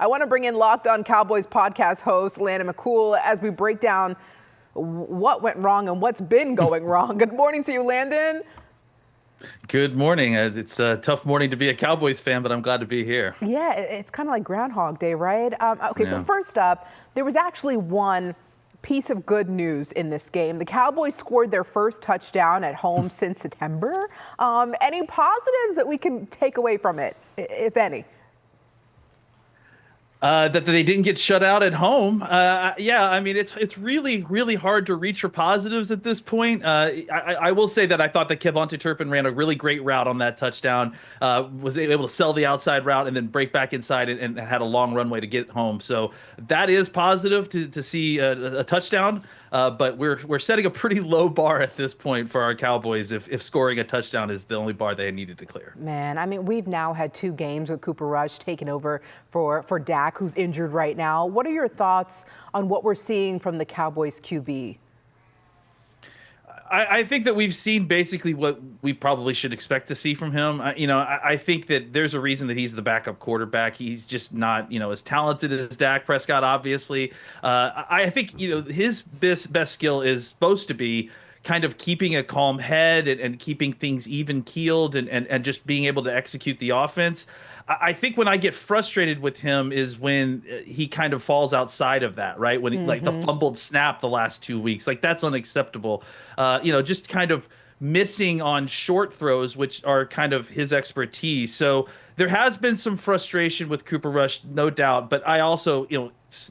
I want to bring in Locked On Cowboys podcast host Landon McCool as we break down what went wrong and what's been going wrong. Good morning to you, Landon. Good morning. It's a tough morning to be a Cowboys fan, but I'm glad to be here. Yeah, it's kind of like Groundhog Day, right? Okay, so Yeah. first up, there was actually one piece of good news in this game. The Cowboys scored their first touchdown at home since September. Any positives that we can take away from it, if any? That they didn't get shut out at home. Yeah, I mean, it's really, really hard to reach for positives at this point. I will say that I thought that Kevontae Turpin ran a really great route on that touchdown, was able to sell the outside route and then break back inside and had a long runway to get home. So that is positive to see a touchdown. But we're setting a pretty low bar at this point for our Cowboys if scoring a touchdown is the only bar they needed to clear. Man, I mean, we've now had 2 games with Cooper Rush taking over for Dak, who's injured right now. What are your thoughts on what we're seeing from the Cowboys QB? I think that we've seen basically what we probably should expect to see from him. I think that there's a reason that he's the backup quarterback. He's just not, as talented as Dak Prescott, obviously. I think, his best skill is supposed to be kind of keeping a calm head and keeping things even keeled and just being able to execute the offense. I think when I get frustrated with him is when he kind of falls outside of that, right? When like the fumbled snap the last 2 weeks, like that's unacceptable. Just kind of missing on short throws, which are kind of his expertise. So there has been some frustration with Cooper Rush, no doubt. But I also,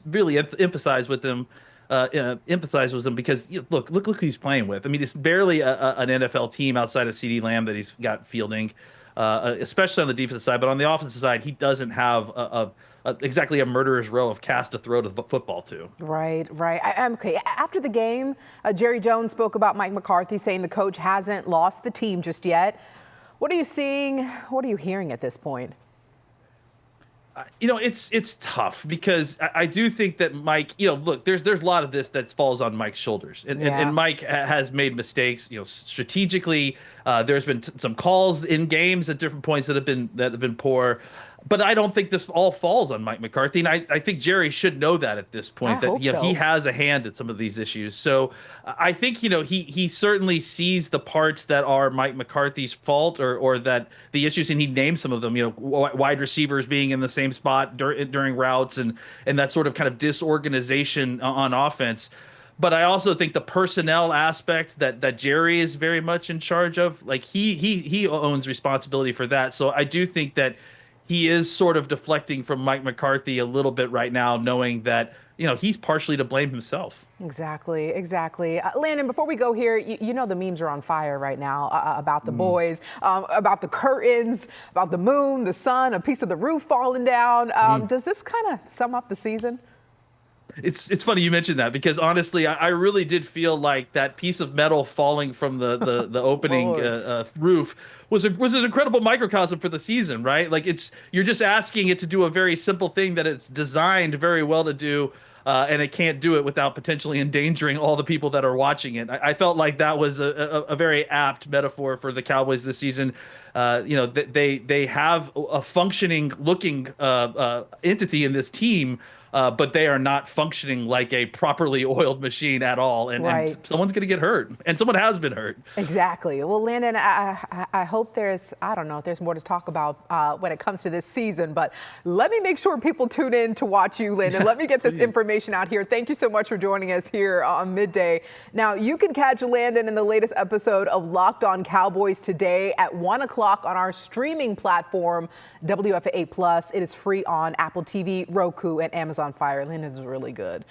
really empathize with him. Empathize with him because look who he's playing with. I mean, it's barely an NFL team outside of CeeDee Lamb that he's got fielding. Especially on the defensive side, but on the offensive side, he doesn't have exactly a murderer's row of cast to throw to football to. Right. Okay. After the game, Jerry Jones spoke about Mike McCarthy, saying the coach hasn't lost the team just yet. What are you seeing? What are you hearing at this point? It's tough because I do think that Mike, look, there's a lot of this that falls on Mike's shoulders, and Mike has made mistakes, strategically. There's been some calls in games at different points that have been poor. But I don't think this all falls on Mike McCarthy, and I think Jerry should know that at this point, that he has a hand at some of these issues. So I think he certainly sees the parts that are Mike McCarthy's fault, or that the issues, and he names some of them. Wide receivers being in the same spot during routes, and that sort of kind of disorganization on offense. But I also think the personnel aspect that Jerry is very much in charge of, like he owns responsibility for that. So I do think that he is sort of deflecting from Mike McCarthy a little bit right now, knowing that, he's partially to blame himself. Exactly. Landon, before we go here, the memes are on fire right now about the boys, about the curtains, about the moon, the sun, a piece of the roof falling down. Does this kind of sum up the season? It's funny you mentioned that, because honestly, I really did feel like that piece of metal falling from the opening roof was an incredible microcosm for the season, right? Like you're just asking it to do a very simple thing that it's designed very well to do, and it can't do it without potentially endangering all the people that are watching it. I felt like that was a very apt metaphor for the Cowboys this season. They have a functioning looking entity in this team. But they are not functioning like a properly oiled machine at all. And someone's going to get hurt. And someone has been hurt. Exactly. Well, Landon, I hope I don't know if there's more to talk about when it comes to this season. But let me make sure people tune in to watch you, Landon. Let me get this information out here. Thank you so much for joining us here on Midday. Now, you can catch Landon in the latest episode of Locked On Cowboys today at 1 o'clock on our streaming platform, WFAA+. It is free on Apple TV, Roku, and Amazon Fire. Landon's really good.